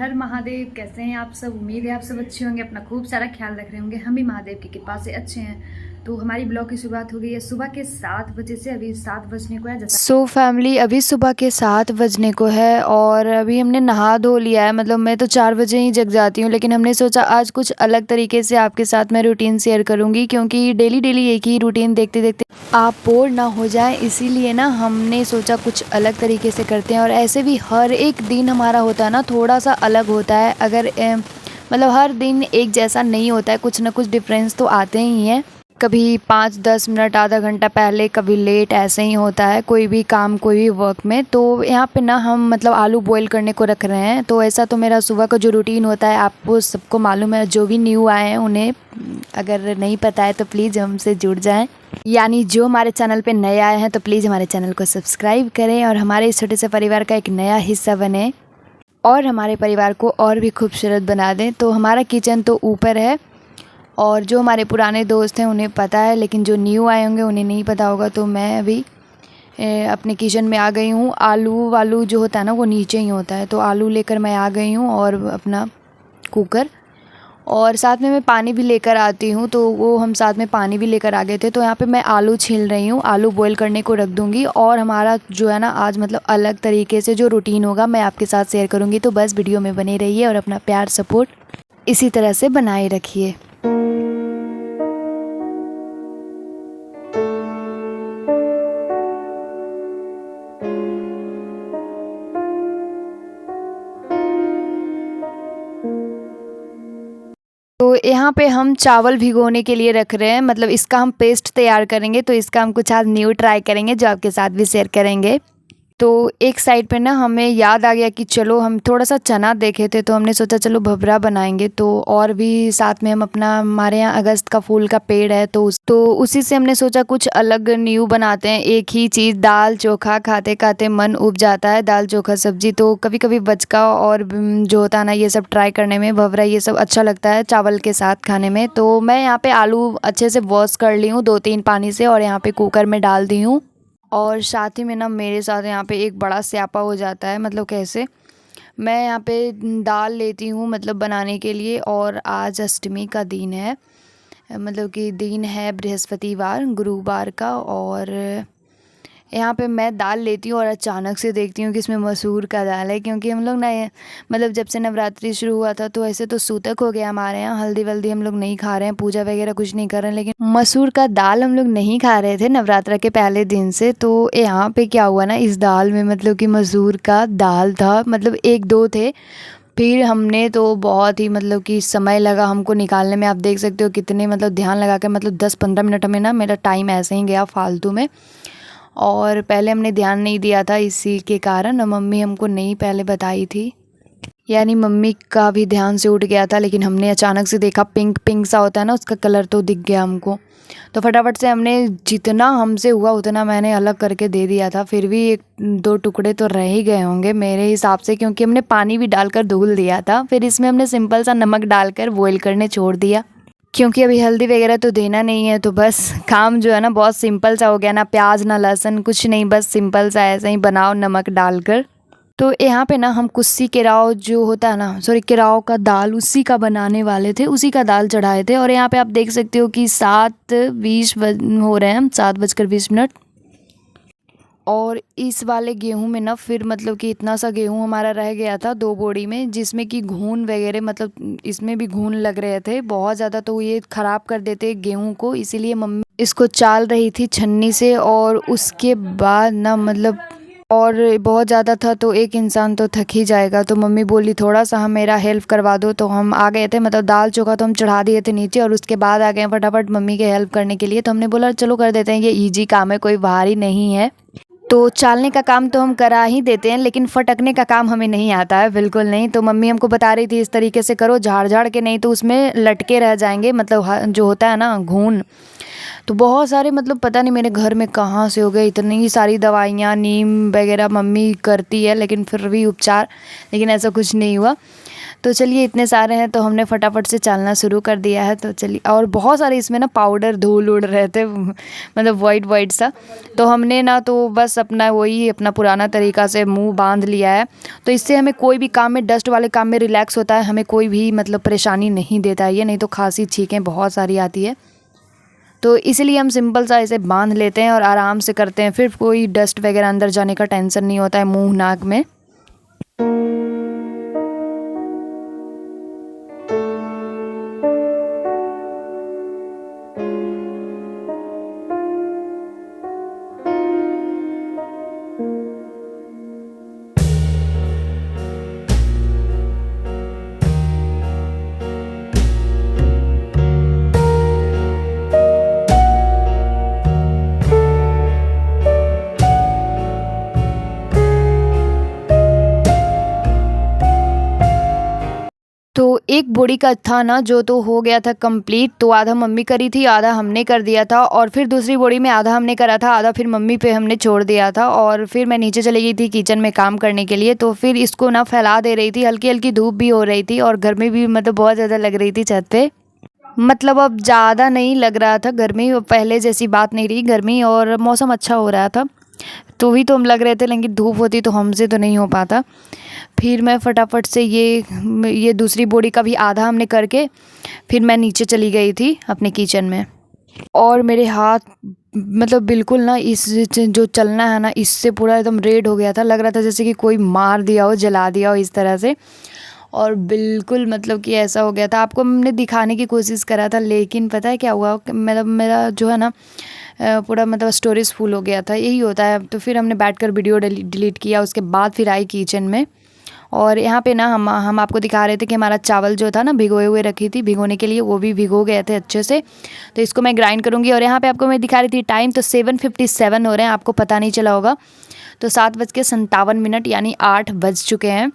हर महादेव। कैसे हैं आप सब? उम्मीद है आप सब अच्छे होंगे, अपना खूब सारा ख्याल रख रहे होंगे। हम भी महादेव की कृपा से अच्छे हैं। तो हमारी ब्लॉग की शुरुआत हो गई है सुबह के 7 बजे से। अभी 7 बजने को है। सो फैमिली, अभी सुबह के 7 बजने को है और अभी हमने नहा धो लिया है। मतलब मैं तो 4 बजे ही जग जाती हूँ, लेकिन हमने सोचा आज कुछ अलग तरीके से आपके साथ मैं रूटीन शेयर करूँगी, क्योंकि डेली डेली एक ही रूटीन देखते देखते आप बोर ना हो जाए, इसीलिए ना हमने सोचा कुछ अलग तरीके से करते हैं। और ऐसे भी हर एक दिन हमारा होता है ना, थोड़ा सा अलग होता है। अगर मतलब हर दिन एक जैसा नहीं होता है, कुछ ना कुछ डिफरेंस तो आते ही हैं। कभी 5-10 मिनट आधा घंटा पहले, कभी लेट, ऐसे ही होता है कोई भी काम कोई भी वर्क में। तो यहाँ पे ना हम मतलब आलू बॉईल करने को रख रहे हैं। तो ऐसा तो मेरा सुबह का जो रूटीन होता है आपको सबको मालूम है। जो भी न्यू आए हैं उन्हें अगर नहीं पता है तो प्लीज़ हमसे जुड़ जाएं। यानी जो हमारे चैनल पे नए आए हैं तो प्लीज़ हमारे चैनल को सब्सक्राइब करें और हमारे इस छोटे से परिवार का एक नया हिस्सा बने और हमारे परिवार को और भी खूबसूरत बना दें। तो हमारा किचन तो ऊपर है और जो हमारे पुराने दोस्त हैं उन्हें पता है, लेकिन जो न्यू आए होंगे उन्हें नहीं पता होगा। तो मैं अभी अपने किचन में आ गई हूँ। आलू वालू जो होता है ना वो नीचे ही होता है, तो आलू लेकर मैं आ गई हूँ और अपना कुकर, और साथ में मैं पानी भी लेकर आती हूँ। तो वो हम साथ में पानी भी लेकर आ गए थे। तो यहाँ पे मैं आलू छील रही हूँ, आलू बॉईल करने को रख दूँगी। और हमारा जो है ना आज मतलब अलग तरीके से जो रूटीन होगा मैं आपके साथ शेयर करूँगी। तो बस वीडियो में बने रहिए और अपना प्यार सपोर्ट इसी तरह से बनाए रखिए। तो यहाँ पे हम चावल भिगोने के लिए रख रहे हैं। मतलब इसका हम पेस्ट तैयार करेंगे, तो इसका हम कुछ आज न्यू ट्राई करेंगे जो आपके साथ भी शेयर करेंगे। तो एक साइड पे ना हमें याद आ गया कि चलो हम थोड़ा सा चना देखे थे, तो हमने सोचा चलो भबरा बनाएंगे। तो और भी साथ में हम अपना, हमारे यहाँ अगस्त का फूल का पेड़ है तो उसी से हमने सोचा कुछ अलग न्यू बनाते हैं। एक ही चीज़ दाल चोखा खाते खाते मन उब जाता है, दाल चोखा सब्जी। तो कभी कभी बचका और जो होता है ना ये सब ट्राई करने में, भबरा ये सब अच्छा लगता है चावल के साथ खाने में। तो मैं यहाँ पे आलू अच्छे से वॉश कर ली हूँ 2-3 पानी से और यहाँ पे कुकर में डाल दी हूँ। और साथ ही में ना मेरे साथ यहाँ पे एक बड़ा स्यापा हो जाता है। मतलब कैसे, मैं यहाँ पे दाल लेती हूँ मतलब बनाने के लिए, और आज अष्टमी का दिन है। मतलब कि दिन है बृहस्पतिवार गुरुवार का। और यहाँ पे मैं दाल लेती हूँ और अचानक से देखती हूँ कि इसमें मसूर का दाल है। क्योंकि हम लोग ना मतलब जब से नवरात्रि शुरू हुआ था तो ऐसे तो सूतक हो गया हमारे यहाँ, हल्दी वल्दी हम लोग नहीं खा रहे हैं, पूजा वगैरह कुछ नहीं कर रहे हैं, लेकिन मसूर का दाल हम लोग नहीं खा रहे थे नवरात्रा के पहले दिन से। तो यहाँ पे क्या हुआ ना, इस दाल में मतलब कि मसूर का दाल था। मतलब 1-2 थे, फिर हमने तो बहुत ही मतलब कि समय लगा हमको निकालने में। आप देख सकते हो कितने मतलब ध्यान लगा के, मतलब 10-15 मिनट हमें ना, मेरा टाइम ऐसे ही गया फालतू में। और पहले हमने ध्यान नहीं दिया था इसी के कारण, और मम्मी हमको नहीं पहले बताई थी। यानी मम्मी का भी ध्यान से उठ गया था, लेकिन हमने अचानक से देखा पिंक पिंक सा होता है ना, उसका कलर तो दिख गया हमको। तो फटाफट से हमने जितना हमसे हुआ उतना मैंने अलग करके दे दिया था। फिर भी 1-2 टुकड़े तो रह ही गए होंगे मेरे हिसाब से, क्योंकि हमने पानी भी डालकर धुल दिया था। फिर इसमें हमने सिंपल सा नमक डालकर बॉईल करने छोड़ दिया, क्योंकि अभी हल्दी वगैरह तो देना नहीं है। तो बस काम जो है ना बहुत सिंपल सा हो गया ना, प्याज ना लहसुन कुछ नहीं, बस सिंपल सा ऐसे ही बनाओ नमक डालकर। तो यहाँ पे ना हम कुस्सी केराव जो होता है ना, सॉरी केराव का दाल, उसी का बनाने वाले थे, उसी का दाल चढ़ाए थे। और यहाँ पे आप देख सकते हो कि 7:20 हो रहे हैं, हम 7:20। और इस वाले गेहूं में ना फिर मतलब कि इतना सा गेहूं हमारा रह गया था 2 बोरी में, जिसमें कि घून वगैरह, मतलब इसमें भी घून लग रहे थे बहुत ज़्यादा। तो ये ख़राब कर देते गेहूं को, इसीलिए मम्मी इसको चाल रही थी छन्नी से। और उसके बाद ना मतलब और बहुत ज़्यादा था तो एक इंसान तो थक ही जाएगा। तो मम्मी बोली थोड़ा सा हम मेरा हेल्प करवा दो। तो हम आ गए थे, मतलब दाल चोखा तो हम चढ़ा दिए थे नीचे, और उसके बाद आ गए फटाफट मम्मी के हेल्प करने के लिए। तो हमने बोला चलो कर देते हैं, ये ईजी काम है, कोई भारी नहीं है। तो चालने का काम तो हम करा ही देते हैं, लेकिन फटकने का काम हमें नहीं आता है, बिल्कुल नहीं। तो मम्मी हमको बता रही थी इस तरीके से करो, झाड़ झाड़ के, नहीं तो उसमें लटके रह जाएंगे, मतलब जो होता है ना घून। तो बहुत सारे मतलब पता नहीं मेरे घर में कहाँ से हो गए इतनी सारी दवाइयाँ, नीम वगैरह मम्मी करती है, लेकिन फिर भी उपचार, लेकिन ऐसा कुछ नहीं हुआ। तो चलिए इतने सारे हैं तो हमने फटाफट से चलना शुरू कर दिया है। तो चलिए, और बहुत सारे इसमें ना पाउडर धूल उड़ रहे थे, मतलब वाइट वाइट सा। तो हमने ना तो बस अपना वही अपना पुराना तरीका से मुंह बांध लिया है। तो इससे हमें कोई भी काम में, डस्ट वाले काम में रिलैक्स होता है, हमें कोई भी मतलब परेशानी नहीं देता है ये, नहीं तो खांसी छींकें बहुत सारी आती है। तो इसीलिए हम सिंपल सा इसे बांध लेते हैं और आराम से करते हैं, फिर कोई डस्ट वगैरह अंदर जाने का टेंशन नहीं होता है मुंह नाक में। तो एक बोरी का था ना जो, तो हो गया था कंप्लीट। तो आधा मम्मी करी थी, आधा हमने कर दिया था, और फिर दूसरी बोरी में आधा हमने करा था, आधा फिर मम्मी पे हमने छोड़ दिया था। और फिर मैं नीचे चली गई थी किचन में काम करने के लिए। तो फिर इसको ना फैला दे रही थी, हल्की हल्की धूप भी हो रही थी और गर्मी भी मतलब बहुत ज़्यादा लग रही थी छत पे। मतलब अब ज़्यादा नहीं लग रहा था गर्मी, पहले जैसी बात नहीं रही गर्मी, और मौसम अच्छा हो रहा था। तो भी तो हम लग रहे थे, लेकिन धूप होती तो हमसे तो नहीं हो पाता। फिर मैं फटाफट से ये दूसरी बोरी का भी आधा हमने करके फिर मैं नीचे चली गई थी अपने किचन में। और मेरे हाथ मतलब बिल्कुल ना इस जो चलना है ना, इससे पूरा एकदम रेड हो गया था, लग रहा था जैसे कि कोई मार दिया हो, जला दिया हो इस तरह से। और बिल्कुल मतलब कि ऐसा हो गया था, आपको हमने दिखाने की कोशिश करा था, लेकिन पता है क्या हुआ, मतलब मेरा जो है ना पूरा मतलब स्टोरेज फुल हो गया था, यही होता है। तो फिर हमने बैठकर वीडियो डिलीट किया, उसके बाद फिर आई किचन में। और यहाँ पे ना हम आपको दिखा रहे थे कि हमारा चावल जो था ना भिगोए हुए रखी थी भिगोने के लिए, वो भी भिगो गए थे अच्छे से। तो इसको मैं ग्राइंड करूँगी। और यहाँ पे आपको मैं दिखा रही थी टाइम, तो 7:57 हो रहे हैं, आपको पता नहीं चला होगा। तो 7:57 यानी 8 बज चुके हैं।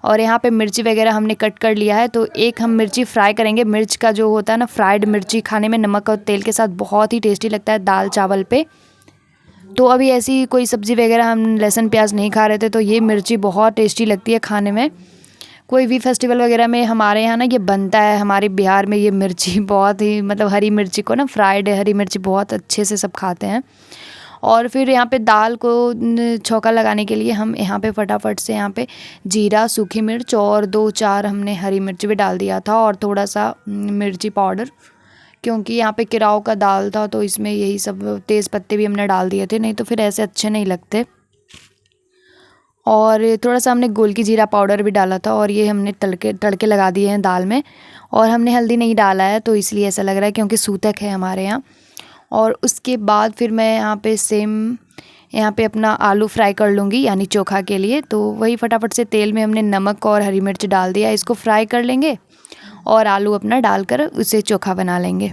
और यहाँ पे मिर्ची वगैरह हमने कट कर लिया है। तो एक हम मिर्ची फ्राई करेंगे। मिर्च का जो होता है ना, फ्राइड मिर्ची खाने में नमक और तेल के साथ बहुत ही टेस्टी लगता है दाल चावल पे। तो अभी ऐसी कोई सब्ज़ी वगैरह हम लहसुन प्याज नहीं खा रहे थे, तो ये मिर्ची बहुत टेस्टी लगती है खाने में। कोई भी फेस्टिवल वगैरह में हमारे यहाँ ना ये बनता है, हमारे बिहार में ये मिर्ची बहुत ही मतलब हरी मिर्ची को ना, फ्राइड हरी मिर्ची बहुत अच्छे से सब खाते हैं। और फिर यहाँ पे दाल को छौंका लगाने के लिए हम यहाँ पे फटाफट से यहाँ पे जीरा, सूखी मिर्च और 2-4 हमने हरी मिर्च भी डाल दिया था, और थोड़ा सा मिर्ची पाउडर, क्योंकि यहाँ पे केराव का दाल था तो इसमें यही सब तेज़ पत्ते भी हमने डाल दिए थे, नहीं तो फिर ऐसे अच्छे नहीं लगते। और थोड़ा सा हमने गोल जीरा पाउडर भी डाला था, और ये हमने तड़के लगा दिए हैं दाल में। और हमने हल्दी नहीं डाला है, तो इसलिए ऐसा लग रहा है, क्योंकि सूतक है हमारे यहाँ। और उसके बाद फिर मैं यहाँ पे अपना आलू फ्राई कर लूँगी, यानी चोखा के लिए। तो वही फटाफट से तेल में हमने नमक और हरी मिर्च डाल दिया, इसको फ्राई कर लेंगे और आलू अपना डालकर उसे चोखा बना लेंगे।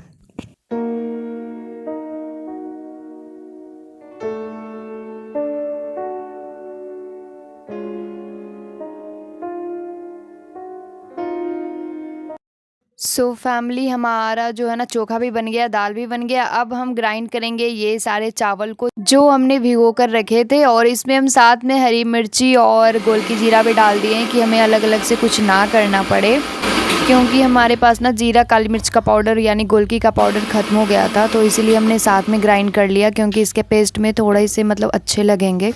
सो फैमिली, हमारा जो है ना चोखा भी बन गया, दाल भी बन गया। अब हम ग्राइंड करेंगे ये सारे चावल को जो हमने भिगो कर रखे थे, और इसमें हम साथ में हरी मिर्ची और गोल की जीरा भी डाल दिए हैं कि हमें अलग अलग से कुछ ना करना पड़े, क्योंकि हमारे पास ना जीरा काली मिर्च का पाउडर यानी गोलकी का पाउडर ख़त्म हो गया था। तो इसीलिए हमने साथ में ग्राइंड कर लिया, क्योंकि इसके पेस्ट में थोड़े से मतलब अच्छे लगेंगे।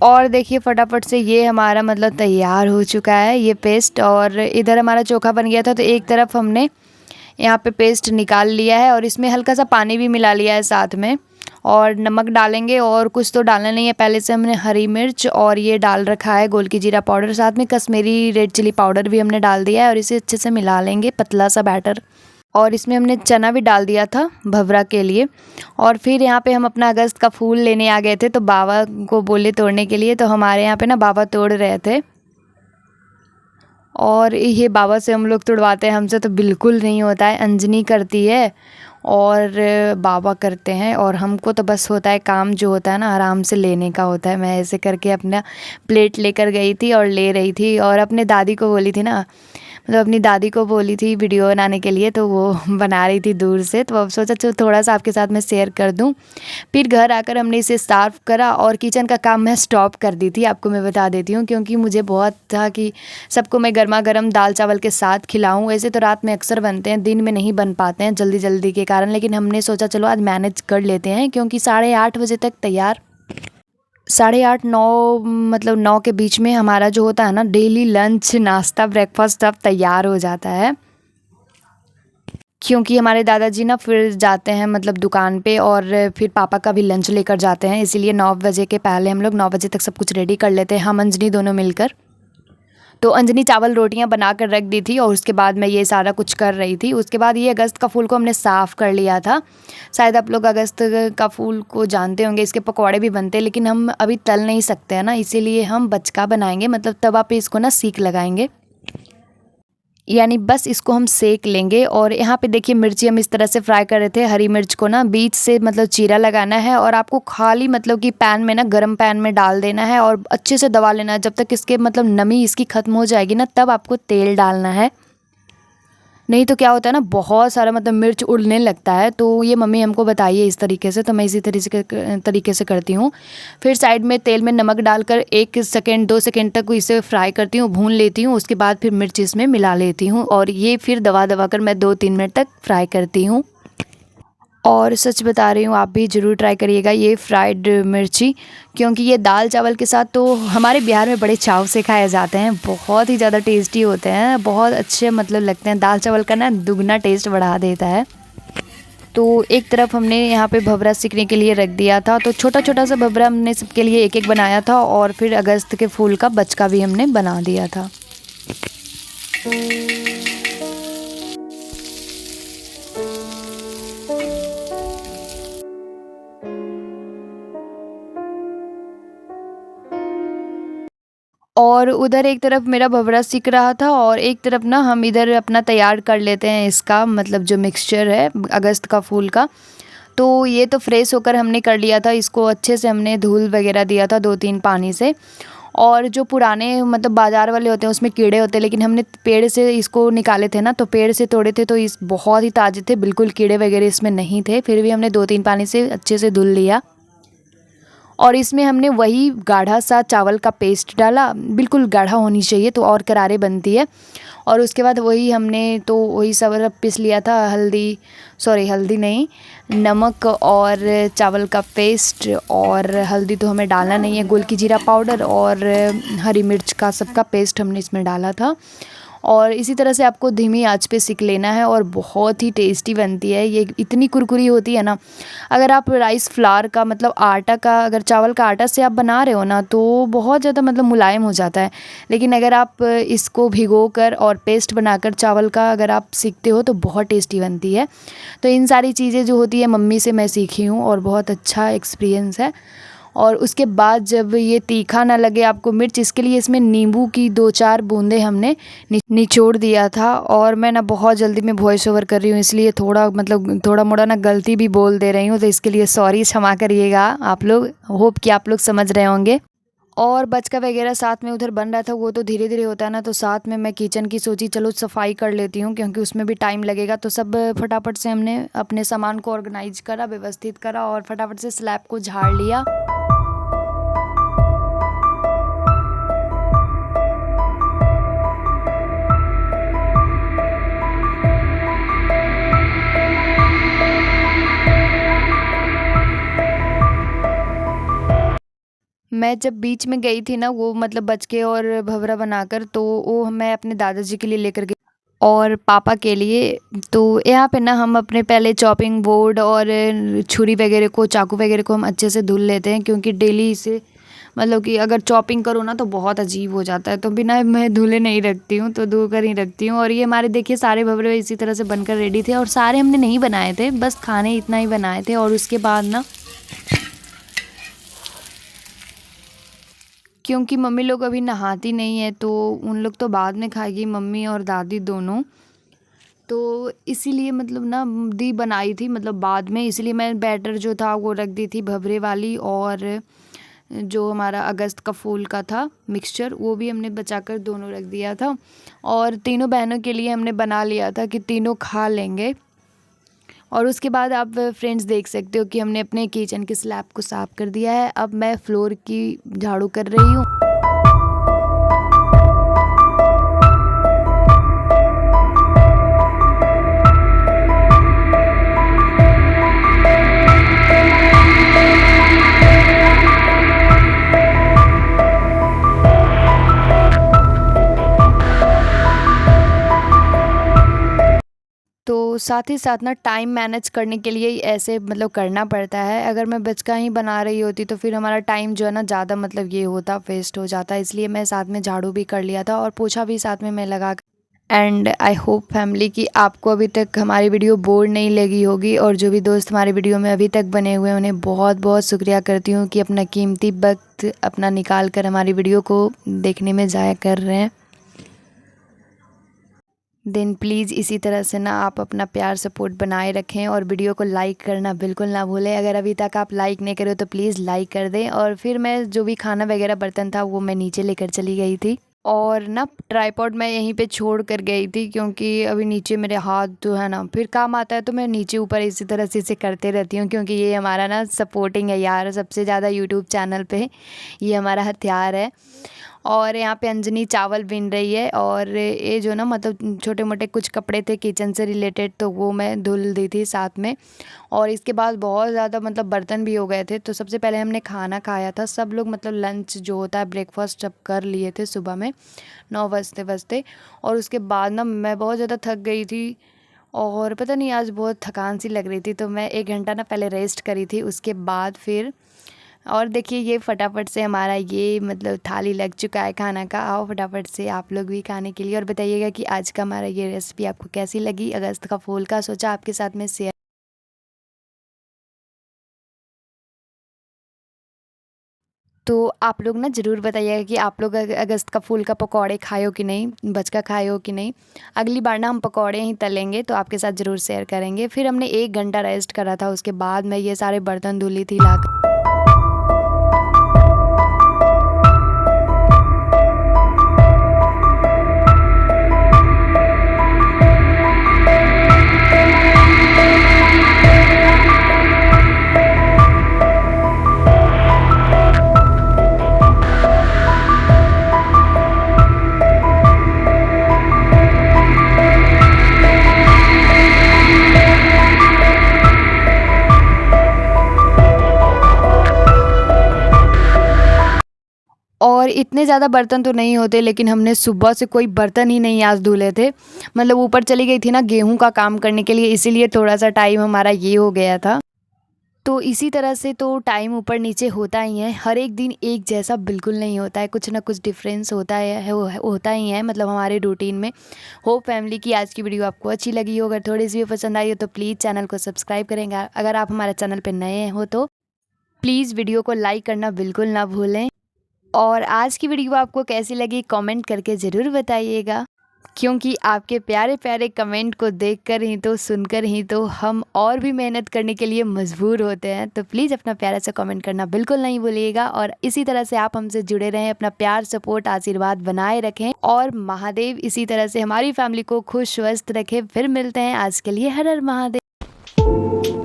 और देखिए फटाफट से ये हमारा मतलब तैयार हो चुका है ये पेस्ट। और इधर हमारा चोखा बन गया था, तो एक तरफ हमने यहाँ पे पेस्ट निकाल लिया है, और इसमें हल्का सा पानी भी मिला लिया है साथ में। और नमक डालेंगे, और कुछ तो डालना नहीं है, पहले से हमने हरी मिर्च और ये डाल रखा है गोल की जीरा पाउडर, साथ में कश्मीरी रेड चिली पाउडर भी हमने डाल दिया है। और इसे अच्छे से मिला लेंगे, पतला सा बैटर। और इसमें हमने चना भी डाल दिया था भवरा के लिए। और फिर यहाँ पे हम अपना अगस्त का फूल लेने आ गए थे, तो बाबा को बोले तोड़ने के लिए। तो हमारे यहाँ पे ना बाबा तोड़ रहे थे, और ये बाबा से हम लोग तुड़वाते हैं, हमसे तो बिल्कुल नहीं होता है। अंजनी करती है और बाबा करते हैं, और हमको तो बस होता है काम जो होता है ना आराम से लेने का होता है। मैं ऐसे करके अपना प्लेट लेकर गई थी और ले रही थी, और अपने दादी को बोली थी ना, मतलब अपनी दादी को बोली थी वीडियो बनाने के लिए, तो वो बना रही थी दूर से, तो अब सोचा चलो थोड़ा सा आपके साथ मैं शेयर कर दूं। फिर घर आकर हमने इसे साफ़ करा और किचन का काम मैं स्टॉप कर दी थी, आपको मैं बता देती हूँ, क्योंकि मुझे बहुत था कि सबको मैं गर्मा गर्म दाल चावल के साथ खिलाऊँ। वैसे तो रात में अक्सर बनते हैं, दिन में नहीं बन पाते हैं जल्दी जल्दी के कारण, लेकिन हमने सोचा चलो आज मैनेज कर लेते हैं, क्योंकि 8:30 बजे तक तैयार, 8:30 9 मतलब 9 के बीच में हमारा जो होता है ना डेली लंच नाश्ता ब्रेकफास्ट सब तैयार हो जाता है। क्योंकि हमारे दादाजी ना फिर जाते हैं मतलब दुकान पे, और फिर पापा का भी लंच लेकर जाते हैं, इसीलिए 9 बजे के पहले हम लोग 9 बजे तक सब कुछ रेडी कर लेते हैं, हम अंजनी दोनों मिलकर। तो अंजनी चावल रोटियां बना कर रख दी थी और उसके बाद मैं ये सारा कुछ कर रही थी। उसके बाद ये अगस्त का फूल को हमने साफ़ कर लिया था। शायद आप लोग अगस्त का फूल को जानते होंगे, इसके पकौड़े भी बनते हैं, लेकिन हम अभी तल नहीं सकते हैं ना, इसीलिए हम बचका बनाएंगे, मतलब तवा पे इसको ना सीक लगाएंगे, यानी बस इसको हम सेक लेंगे। और यहाँ पे देखिए मिर्ची हम इस तरह से फ्राई कर रहे थे। हरी मिर्च को ना बीच से मतलब चीरा लगाना है, और आपको खाली मतलब कि पैन में ना गर्म पैन में डाल देना है और अच्छे से दबा लेना है, जब तक इसके मतलब नमी इसकी ख़त्म हो जाएगी ना तब आपको तेल डालना है। नहीं तो क्या होता है ना बहुत सारा मतलब मिर्च उड़ने लगता है। तो ये मम्मी हमको बताइए इस तरीके से, तो मैं इसी तरीके से करती हूँ। फिर साइड में तेल में नमक डालकर 1 सेकेंड 2 सेकेंड तक इसे फ्राई करती हूँ, भून लेती हूँ। उसके बाद फिर मिर्च इसमें मिला लेती हूँ और ये फिर दबा दबा कर मैं 2-3 मिनट तक फ्राई करती हूँ। और सच बता रही हूँ, आप भी ज़रूर ट्राई करिएगा ये फ्राइड मिर्ची, क्योंकि ये दाल चावल के साथ तो हमारे बिहार में बड़े चाव से खाए जाते हैं, बहुत ही ज़्यादा टेस्टी होते हैं, बहुत अच्छे मतलब लगते हैं। दाल चावल का ना दुगना टेस्ट बढ़ा देता है। तो एक तरफ हमने यहाँ पे भवरा सीखने के लिए रख दिया था, तो छोटा छोटा सा भवरा हमने सबके लिए एक एक बनाया था, और फिर अगस्त के फूल का बचका भी हमने बना दिया था। और उधर एक तरफ मेरा भँवरा सिक रहा था और एक तरफ ना हम इधर अपना तैयार कर लेते हैं इसका मतलब जो मिक्सचर है अगस्त का फूल का। तो ये तो फ्रेश होकर हमने कर लिया था, इसको अच्छे से हमने धूल वगैरह दिया था 2-3 पानी से। और जो पुराने मतलब बाज़ार वाले होते हैं उसमें कीड़े होते हैं, लेकिन हमने पेड़ से इसको निकाले थे ना, तो पेड़ से तोड़े थे, तो इस बहुत ही ताज़े थे, बिल्कुल कीड़े वगैरह इसमें नहीं थे। फिर भी हमने 2-3 पानी से अच्छे से धुल लिया और इसमें हमने वही गाढ़ा सा चावल का पेस्ट डाला, बिल्कुल गाढ़ा होनी चाहिए तो और करारे बनती है। और उसके बाद वही हमने तो वही सब पीस लिया था, हल्दी नहीं, नमक और चावल का पेस्ट, और हल्दी तो हमें डालना नहीं है, गोल की जीरा पाउडर और हरी मिर्च का सबका पेस्ट हमने इसमें डाला था। और इसी तरह से आपको धीमी आंच पे सेक लेना है और बहुत ही टेस्टी बनती है ये, इतनी कुरकुरी होती है ना। अगर आप राइस फ्लावर का मतलब आटा का, अगर चावल का आटा से आप बना रहे हो ना तो बहुत ज़्यादा मतलब मुलायम हो जाता है, लेकिन अगर आप इसको भिगो कर और पेस्ट बनाकर चावल का अगर आप सीखते हो तो बहुत टेस्टी बनती है। तो इन सारी चीज़ें जो होती है मम्मी से मैं सीखी हूँ और बहुत अच्छा एक्सपीरियंस है। और उसके बाद जब ये तीखा ना लगे आपको मिर्च, इसके लिए इसमें नींबू की 2-4 बूंदें हमने निचोड़ दिया था। और मैं ना बहुत जल्दी में वॉइस ओवर कर रही हूँ, इसलिए थोड़ा मतलब थोड़ा मोड़ा ना गलती भी बोल दे रही हूँ, तो इसके लिए सॉरी, क्षमा करिएगा आप लोग। होप कि आप लोग समझ रहे होंगे। और बचका वगैरह साथ में उधर बन रहा था, वो तो धीरे धीरे होता है ना, तो साथ में मैं किचन की सोची चलो सफाई कर लेती हूँ, क्योंकि उसमें भी टाइम लगेगा। तो सब फटाफट से हमने अपने सामान को ऑर्गेनाइज करा, व्यवस्थित करा और फटाफट से स्लैब को झाड़ लिया। मैं जब बीच में गई थी ना वो मतलब बचके और भवरा बनाकर, तो वो मैं अपने दादाजी के लिए लेकर गई और पापा के लिए। तो यहाँ पे ना हम अपने पहले चॉपिंग बोर्ड और छुरी वगैरह को, चाकू वगैरह को हम अच्छे से धुल लेते हैं, क्योंकि डेली इसे मतलब कि अगर चॉपिंग करो ना तो बहुत अजीब हो जाता है, तो बिना मैं धुले नहीं रखती हूँ, तो धो कर ही रखती हूँ। और ये हमारे देखिए सारे भवरे इसी तरह से बनकर रेडी थे, और सारे हमने नहीं बनाए थे, बस खाने इतना ही बनाए थे। और उसके बाद ना क्योंकि मम्मी लोग अभी नहाती नहीं है, तो उन लोग तो बाद में खाएगी, मम्मी और दादी दोनों। तो इसीलिए मतलब ना दी बनाई थी मतलब बाद में, इसलिए मैं बैटर जो था वो रख दी थी भभरे वाली और जो हमारा अगस्त का फूल का था मिक्सचर, वो भी हमने बचाकर दोनों रख दिया था। और तीनों बहनों के लिए हमने बना लिया था कि तीनों खा लेंगे। और उसके बाद आप फ्रेंड्स देख सकते हो कि हमने अपने किचन के स्लैब को साफ़ कर दिया है। अब मैं फ्लोर की झाड़ू कर रही हूँ। तो साथ ही साथ ना टाइम मैनेज करने के लिए ऐसे मतलब करना पड़ता है। अगर मैं बचका ही बना रही होती तो फिर हमारा टाइम जो है ना ज़्यादा मतलब ये होता, वेस्ट हो जाता। इसलिए मैं साथ में झाड़ू भी कर लिया था और पोछा भी साथ में मैं लगा। एंड आई होप फैमिली कि आपको अभी तक हमारी वीडियो बोर नहीं लगी होगी। और जो भी दोस्त हमारी वीडियो में अभी तक बने हुए हैं उन्हें बहुत बहुत शुक्रिया करती हूँ कि अपना कीमती वक्त अपना निकाल कर हमारी वीडियो को देखने में ज़ाया कर रहे हैं। देन प्लीज़ इसी तरह से ना आप अपना प्यार सपोर्ट बनाए रखें और वीडियो को लाइक करना बिल्कुल ना भूलें। अगर अभी तक आप लाइक नहीं करे तो प्लीज़ लाइक कर दें। और फिर मैं जो भी खाना वगैरह बर्तन था वो मैं नीचे लेकर चली गई थी। और ना ट्राइपॉड मैं यहीं पे छोड़ कर गई थी क्योंकि अभी नीचे मेरे हाथ जो है ना फिर काम आता है, तो मैं नीचे ऊपर इसी तरह से इसे करते रहती हूँ क्योंकि ये हमारा ना सपोर्टिंग है यार, सबसे ज़्यादा यूट्यूब चैनल पे ये हमारा हथियार है। और यहाँ पे अंजनी चावल बीन रही है। और ये जो ना मतलब छोटे मोटे कुछ कपड़े थे किचन से रिलेटेड, तो वो मैं धुल दी थी साथ में। और इसके बाद बहुत ज़्यादा मतलब बर्तन भी हो गए थे। तो सबसे पहले हमने खाना खाया था, सब लोग मतलब लंच जो होता है ब्रेकफास्ट सब कर लिए थे सुबह में 9 बजते बजते। और उसके बाद ना मैं बहुत ज़्यादा थक गई थी और पता नहीं आज बहुत थकान सी लग रही थी, तो मैं 1 घंटा ना पहले रेस्ट करी थी। उसके बाद फिर और देखिए ये फटाफट से हमारा ये मतलब थाली लग चुका है खाना का। आओ फटाफट से आप लोग भी खाने के लिए और बताइएगा कि आज का हमारा ये रेसिपी आपको कैसी लगी। अगस्त का फूल का सोचा आपके साथ में शेयर। तो आप लोग ना ज़रूर बताइएगा कि आप लोग अगस्त का फूल का पकौड़े खाए हो कि नहीं, बचका खाए हो कि नहीं। अगली बार ना हम पकौड़े ही तलेंगे तो आपके साथ ज़रूर शेयर करेंगे। फिर हमने 1 घंटा रेस्ट करा था, उसके बाद मैं ये सारे बर्तन धुली थी लाकर। और इतने ज़्यादा बर्तन तो नहीं होते, लेकिन हमने सुबह से कोई बर्तन ही नहीं आज धुले थे। मतलब ऊपर चली गई थी ना गेहूं का काम करने के लिए, इसीलिए थोड़ा सा टाइम हमारा ये हो गया था। तो इसी तरह से तो टाइम ऊपर नीचे होता ही है, हर एक दिन एक जैसा बिल्कुल नहीं होता है, कुछ ना कुछ डिफरेंस होता है होता ही है मतलब हमारे रूटीन में। होप फैमिली की आज की वीडियो आपको अच्छी लगी हो। अगर थोड़ी सी भी पसंद आई हो तो प्लीज़ चैनल को सब्सक्राइब करेंगे। अगर आप हमारे चैनल पर नए हो तो प्लीज़ वीडियो को लाइक करना बिल्कुल ना भूलें। और आज की वीडियो आपको कैसी लगी कमेंट करके ज़रूर बताइएगा, क्योंकि आपके प्यारे प्यारे कमेंट को देखकर ही तो सुनकर ही तो हम और भी मेहनत करने के लिए मजबूर होते हैं। तो प्लीज़ अपना प्यारा सा कमेंट करना बिल्कुल नहीं भूलिएगा। और इसी तरह से आप हमसे जुड़े रहें, अपना प्यार सपोर्ट आशीर्वाद बनाए रखें और महादेव इसी तरह से हमारी फैमिली को खुश स्वस्थ रखें। फिर मिलते हैं, आज के लिए हर हर महादेव।